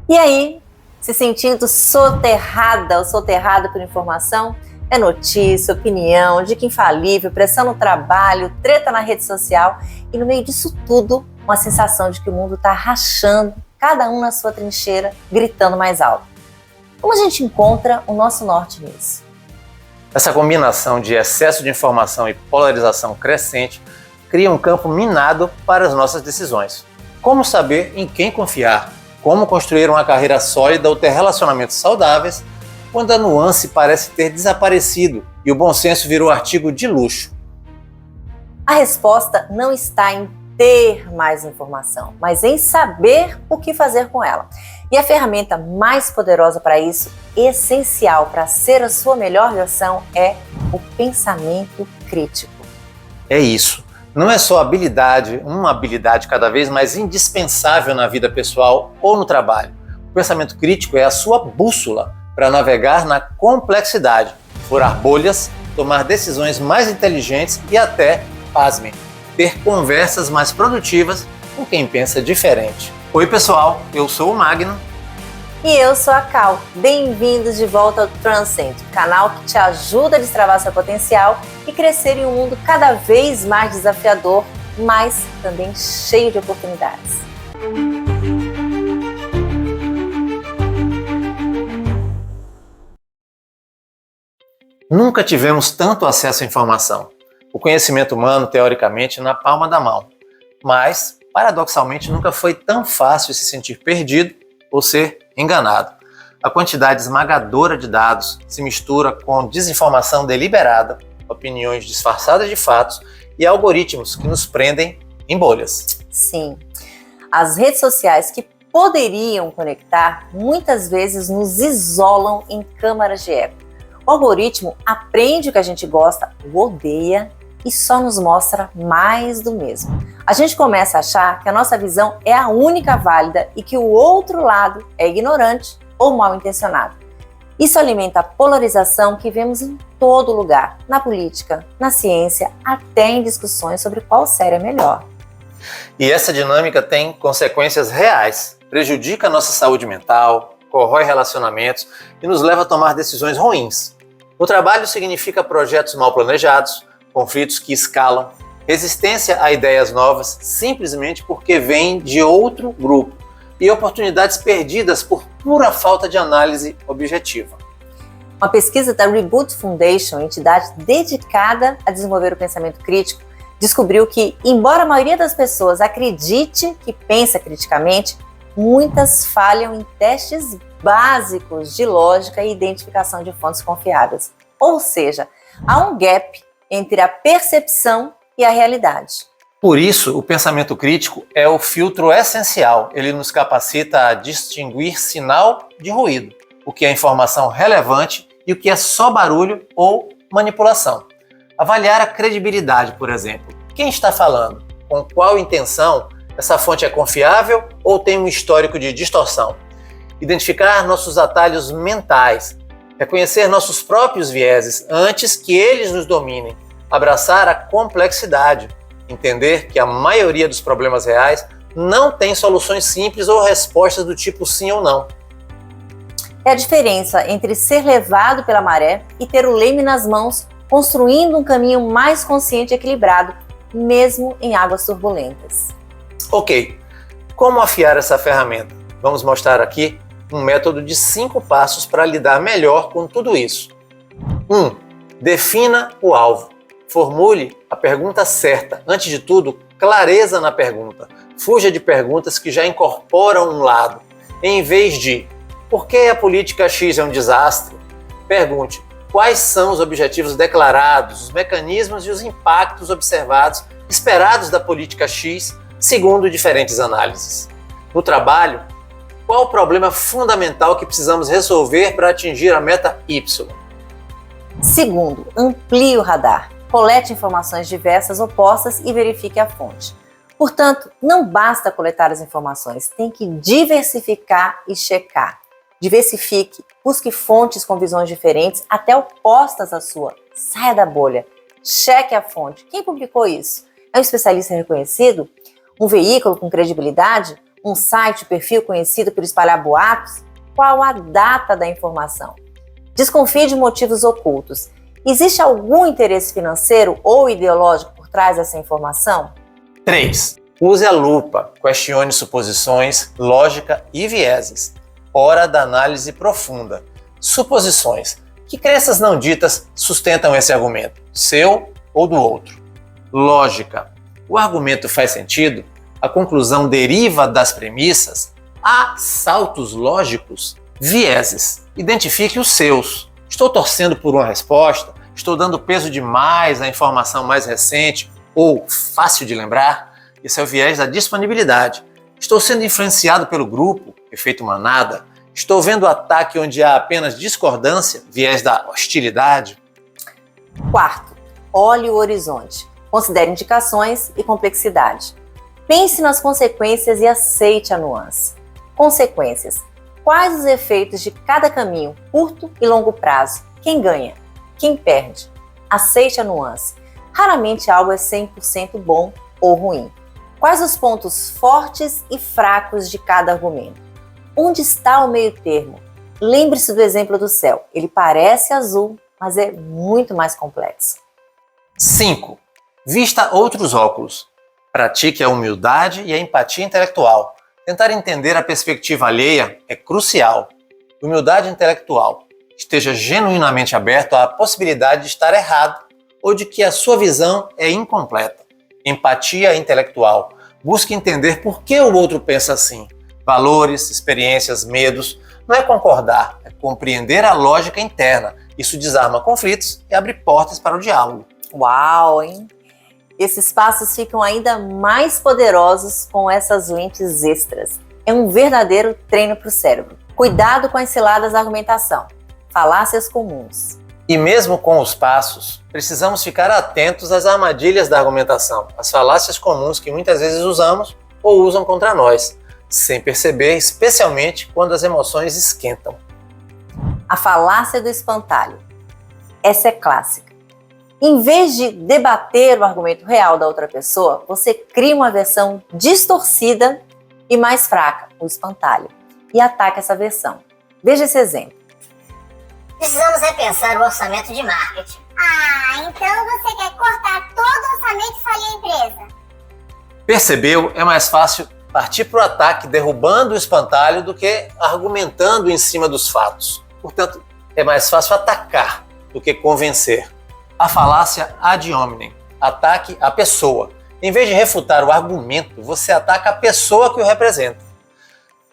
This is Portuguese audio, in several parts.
E aí, se sentindo soterrada ou soterrado por informação? É notícia, opinião, dica infalível, pressão no trabalho, treta na rede social e no meio disso tudo, uma sensação de que o mundo está rachando, cada um na sua trincheira, gritando mais alto. Como a gente encontra o nosso norte nisso? Essa combinação de excesso de informação e polarização crescente cria um campo minado para as nossas decisões. Como saber em quem confiar? Como construir uma carreira sólida ou ter relacionamentos saudáveis quando a nuance parece ter desaparecido e o bom senso virou artigo de luxo? A resposta não está em ter mais informação, mas em saber o que fazer com ela. E a ferramenta mais poderosa para isso, essencial para ser a sua melhor versão, é o pensamento crítico. É isso. Não é só uma habilidade cada vez mais indispensável na vida pessoal ou no trabalho. O pensamento crítico é a sua bússola para navegar na complexidade, furar bolhas, tomar decisões mais inteligentes e até, pasmem, ter conversas mais produtivas com quem pensa diferente. Oi pessoal, eu sou o Magno. E eu sou a Cal. Bem-vindos de volta ao Transcend, canal que te ajuda a destravar seu potencial e crescer em um mundo cada vez mais desafiador, mas também cheio de oportunidades. Nunca tivemos tanto acesso à informação. O conhecimento humano, teoricamente, na palma da mão. Mas, paradoxalmente, nunca foi tão fácil se sentir perdido ou ser enganado. A quantidade esmagadora de dados se mistura com desinformação deliberada, opiniões disfarçadas de fatos e algoritmos que nos prendem em bolhas. Sim, as redes sociais que poderiam conectar muitas vezes nos isolam em câmaras de eco. O algoritmo aprende o que a gente gosta, o odeia e só nos mostra mais do mesmo. A gente começa a achar que a nossa visão é a única válida e que o outro lado é ignorante ou mal intencionado. Isso alimenta a polarização que vemos em todo lugar, na política, na ciência, até em discussões sobre qual série é melhor. E essa dinâmica tem consequências reais, prejudica a nossa saúde mental, corrói relacionamentos e nos leva a tomar decisões ruins. O trabalho significa projetos mal planejados, conflitos que escalam, resistência a ideias novas simplesmente porque vêm de outro grupo e oportunidades perdidas por pura falta de análise objetiva. Uma pesquisa da Reboot Foundation, entidade dedicada a desenvolver o pensamento crítico, descobriu que, embora a maioria das pessoas acredite que pensa criticamente, muitas falham em testes básicos de lógica e identificação de fontes confiáveis. Ou seja, há um gap entre a percepção e a realidade. Por isso, o pensamento crítico é o filtro essencial. Ele nos capacita a distinguir sinal de ruído, o que é informação relevante e o que é só barulho ou manipulação. Avaliar a credibilidade, por exemplo. Quem está falando? Com qual intenção? Essa fonte é confiável ou tem um histórico de distorção? Identificar nossos atalhos mentais. Reconhecer nossos próprios vieses antes que eles nos dominem. Abraçar a complexidade. Entender que a maioria dos problemas reais não tem soluções simples ou respostas do tipo sim ou não. É a diferença entre ser levado pela maré e ter o leme nas mãos, construindo um caminho mais consciente e equilibrado, mesmo em águas turbulentas. Ok, como afiar essa ferramenta? Vamos mostrar aqui um método de 5 passos para lidar melhor com tudo isso. 1. Defina o alvo. Formule a pergunta certa. Antes de tudo, clareza na pergunta. Fuja de perguntas que já incorporam um lado. Em vez de por que a política X é um desastre? Pergunte quais são os objetivos declarados, os mecanismos e os impactos observados, esperados da política X, segundo diferentes análises. No trabalho, qual o problema fundamental que precisamos resolver para atingir a meta Y? Segundo, amplie o radar. Colete informações diversas, opostas e verifique a fonte. Portanto, não basta coletar as informações, tem que diversificar e checar. Diversifique, busque fontes com visões diferentes, até opostas à sua. Saia da bolha, cheque a fonte. Quem publicou isso? É um especialista reconhecido? Um veículo com credibilidade? Um site, perfil conhecido por espalhar boatos? Qual a data da informação? Desconfie de motivos ocultos. Existe algum interesse financeiro ou ideológico por trás dessa informação? 3. Use a lupa, questione suposições, lógica e vieses. Hora da análise profunda. Suposições. Que crenças não ditas sustentam esse argumento, seu ou do outro? Lógica. O argumento faz sentido? A conclusão deriva das premissas? Há saltos lógicos? Vieses. Identifique os seus. Estou torcendo por uma resposta? Estou dando peso demais à informação mais recente ou fácil de lembrar? Esse é o viés da disponibilidade. Estou sendo influenciado pelo grupo, efeito manada? Estou vendo ataque onde há apenas discordância, viés da hostilidade? 4. Olhe o horizonte. Considere indicações e complexidade. Pense nas consequências e aceite a nuance. Consequências. Quais os efeitos de cada caminho, curto e longo prazo? Quem ganha? Quem perde? Aceite a nuance. Raramente algo é 100% bom ou ruim. Quais os pontos fortes e fracos de cada argumento? Onde está o meio termo? Lembre-se do exemplo do céu. Ele parece azul, mas é muito mais complexo. 5. Vista outros óculos. Pratique a humildade e a empatia intelectual. Tentar entender a perspectiva alheia é crucial. Humildade intelectual. Esteja genuinamente aberto à possibilidade de estar errado ou de que a sua visão é incompleta. Empatia intelectual. Busque entender por que o outro pensa assim. Valores, experiências, medos. Não é concordar, é compreender a lógica interna. Isso desarma conflitos e abre portas para o diálogo. Uau, hein? Esses passos ficam ainda mais poderosos com essas lentes extras. É um verdadeiro treino para o cérebro. Cuidado com as ciladas da argumentação. Falácias comuns. E mesmo com os passos, precisamos ficar atentos às armadilhas da argumentação, às falácias comuns que muitas vezes usamos ou usam contra nós, sem perceber, especialmente quando as emoções esquentam. A falácia do espantalho. Essa é clássica. Em vez de debater o argumento real da outra pessoa, você cria uma versão distorcida e mais fraca, o espantalho, e ataca essa versão. Veja esse exemplo. Precisamos repensar o orçamento de marketing. Ah, então você quer cortar todo o orçamento e falir a empresa? Percebeu? É mais fácil partir para o ataque derrubando o espantalho do que argumentando em cima dos fatos. Portanto, é mais fácil atacar do que convencer. A falácia ad hominem. Ataque a pessoa. Em vez de refutar o argumento, você ataca a pessoa que o representa.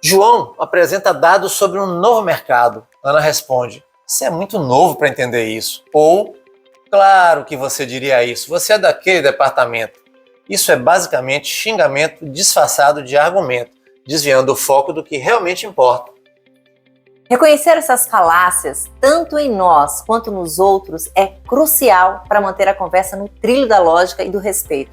João apresenta dados sobre um novo mercado. Ana responde: você é muito novo para entender isso. Ou, claro que você diria isso, você é daquele departamento. Isso é basicamente xingamento disfarçado de argumento, desviando o foco do que realmente importa. Reconhecer essas falácias, tanto em nós quanto nos outros, é crucial para manter a conversa no trilho da lógica e do respeito,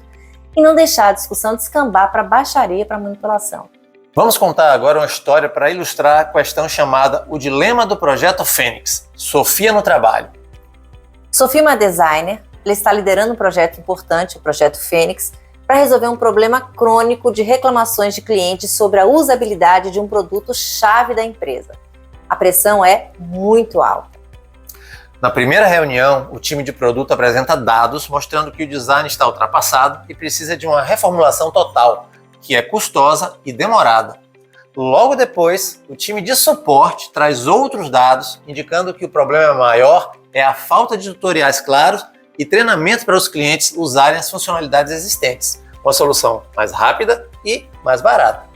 e não deixar a discussão descambar para baixaria e para manipulação. Vamos contar agora uma história para ilustrar a questão chamada o dilema do projeto Fênix, Sofia no trabalho. Sofia é uma designer, ela está liderando um projeto importante, o projeto Fênix, para resolver um problema crônico de reclamações de clientes sobre a usabilidade de um produto-chave da empresa. A pressão é muito alta. Na primeira reunião, o time de produto apresenta dados mostrando que o design está ultrapassado e precisa de uma reformulação total, que é custosa e demorada. Logo depois, o time de suporte traz outros dados indicando que o problema maior é a falta de tutoriais claros e treinamento para os clientes usarem as funcionalidades existentes. Uma solução mais rápida e mais barata.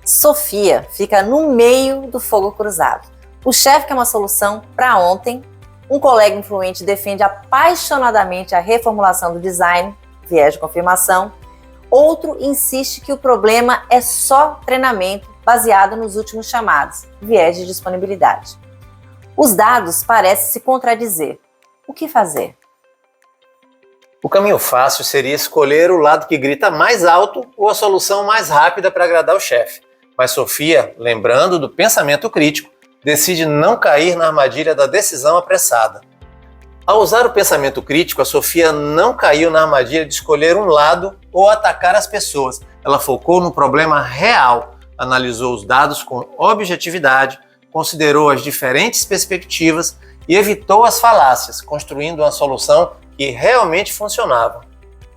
Sofia fica no meio do fogo cruzado. O chefe quer uma solução para ontem, um colega influente defende apaixonadamente a reformulação do design, viés de confirmação, outro insiste que o problema é só treinamento baseado nos últimos chamados, viés de disponibilidade. Os dados parecem se contradizer. O que fazer? O caminho fácil seria escolher o lado que grita mais alto ou a solução mais rápida para agradar o chefe. Mas Sofia, lembrando do pensamento crítico, decide não cair na armadilha da decisão apressada. Ao usar o pensamento crítico, a Sofia não caiu na armadilha de escolher um lado ou atacar as pessoas. Ela focou no problema real, analisou os dados com objetividade, considerou as diferentes perspectivas e evitou as falácias, construindo uma solução que realmente funcionava.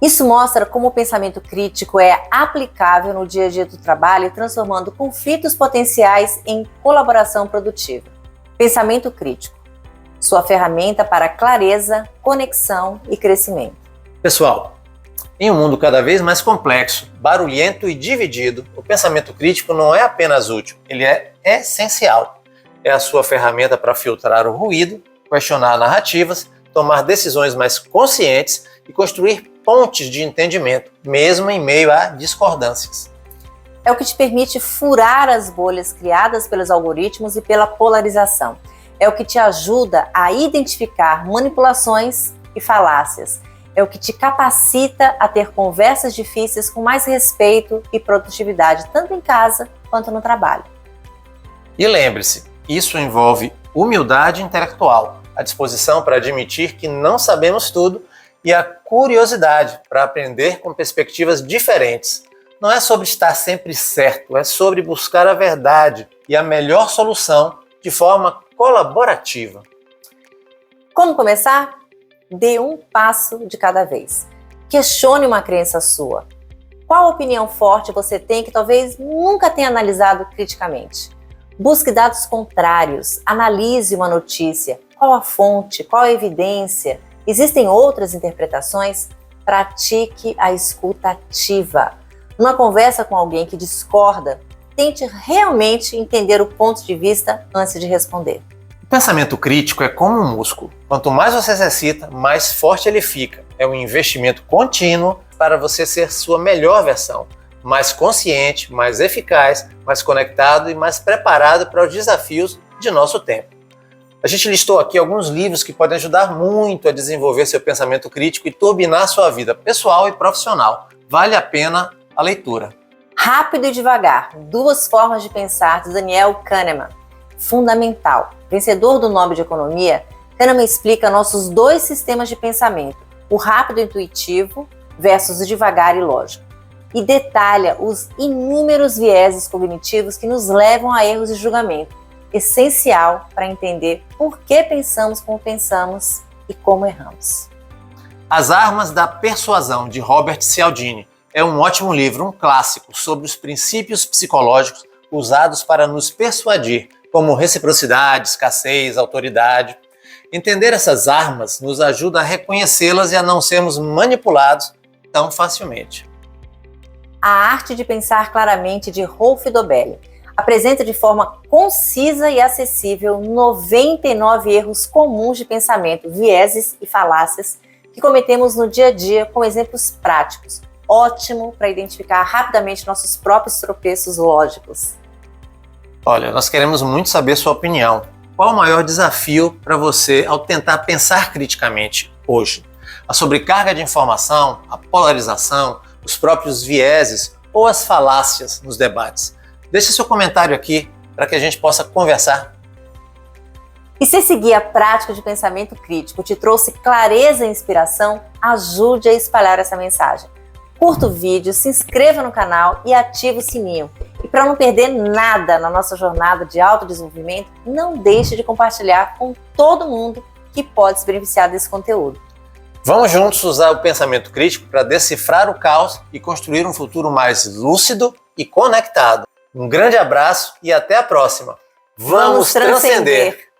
Isso mostra como o pensamento crítico é aplicável no dia a dia do trabalho, transformando conflitos potenciais em colaboração produtiva. Pensamento crítico, sua ferramenta para clareza, conexão e crescimento. Pessoal, em um mundo cada vez mais complexo, barulhento e dividido, o pensamento crítico não é apenas útil, ele é essencial. É a sua ferramenta para filtrar o ruído, questionar narrativas, tomar decisões mais conscientes e construir pontes de entendimento, mesmo em meio a discordâncias. É o que te permite furar as bolhas criadas pelos algoritmos e pela polarização. É o que te ajuda a identificar manipulações e falácias. É o que te capacita a ter conversas difíceis com mais respeito e produtividade, tanto em casa quanto no trabalho. E lembre-se, isso envolve humildade intelectual, a disposição para admitir que não sabemos tudo e a curiosidade para aprender com perspectivas diferentes. Não é sobre estar sempre certo, é sobre buscar a verdade e a melhor solução de forma colaborativa. Como começar? Dê um passo de cada vez. Questione uma crença sua. Qual opinião forte você tem que talvez nunca tenha analisado criticamente? Busque dados contrários, analise uma notícia. Qual a fonte? Qual a evidência? Existem outras interpretações? Pratique a escuta ativa. Numa conversa com alguém que discorda, tente realmente entender o ponto de vista antes de responder. O pensamento crítico é como um músculo. Quanto mais você exercita, mais forte ele fica. É um investimento contínuo para você ser sua melhor versão. Mais consciente, mais eficaz, mais conectado e mais preparado para os desafios de nosso tempo. A gente listou aqui alguns livros que podem ajudar muito a desenvolver seu pensamento crítico e turbinar sua vida pessoal e profissional. Vale a pena a leitura. Rápido e Devagar, Duas Formas de Pensar, de Daniel Kahneman. Fundamental. Vencedor do Nobel de Economia, Kahneman explica nossos dois sistemas de pensamento, o rápido e intuitivo versus o devagar e lógico. E detalha os inúmeros vieses cognitivos que nos levam a erros de julgamento, essencial para entender por que pensamos como pensamos e como erramos. As Armas da Persuasão, de Robert Cialdini, é um ótimo livro, um clássico, sobre os princípios psicológicos usados para nos persuadir, como reciprocidade, escassez, autoridade. Entender essas armas nos ajuda a reconhecê-las e a não sermos manipulados tão facilmente. A Arte de Pensar Claramente, de Rolf Dobelli, apresenta de forma concisa e acessível 99 erros comuns de pensamento, vieses e falácias que cometemos no dia a dia com exemplos práticos. Ótimo para identificar rapidamente nossos próprios tropeços lógicos. Olha, nós queremos muito saber sua opinião. Qual o maior desafio para você ao tentar pensar criticamente hoje? A sobrecarga de informação, a polarização, os próprios vieses ou as falácias nos debates? Deixe seu comentário aqui para que a gente possa conversar. E se seguir a prática de pensamento crítico te trouxe clareza e inspiração, ajude a espalhar essa mensagem. Curta o vídeo, se inscreva no canal e ative o sininho. E para não perder nada na nossa jornada de autodesenvolvimento, não deixe de compartilhar com todo mundo que pode se beneficiar desse conteúdo. Vamos juntos usar o pensamento crítico para decifrar o caos e construir um futuro mais lúcido e conectado. Um grande abraço e até a próxima. Vamos transcender!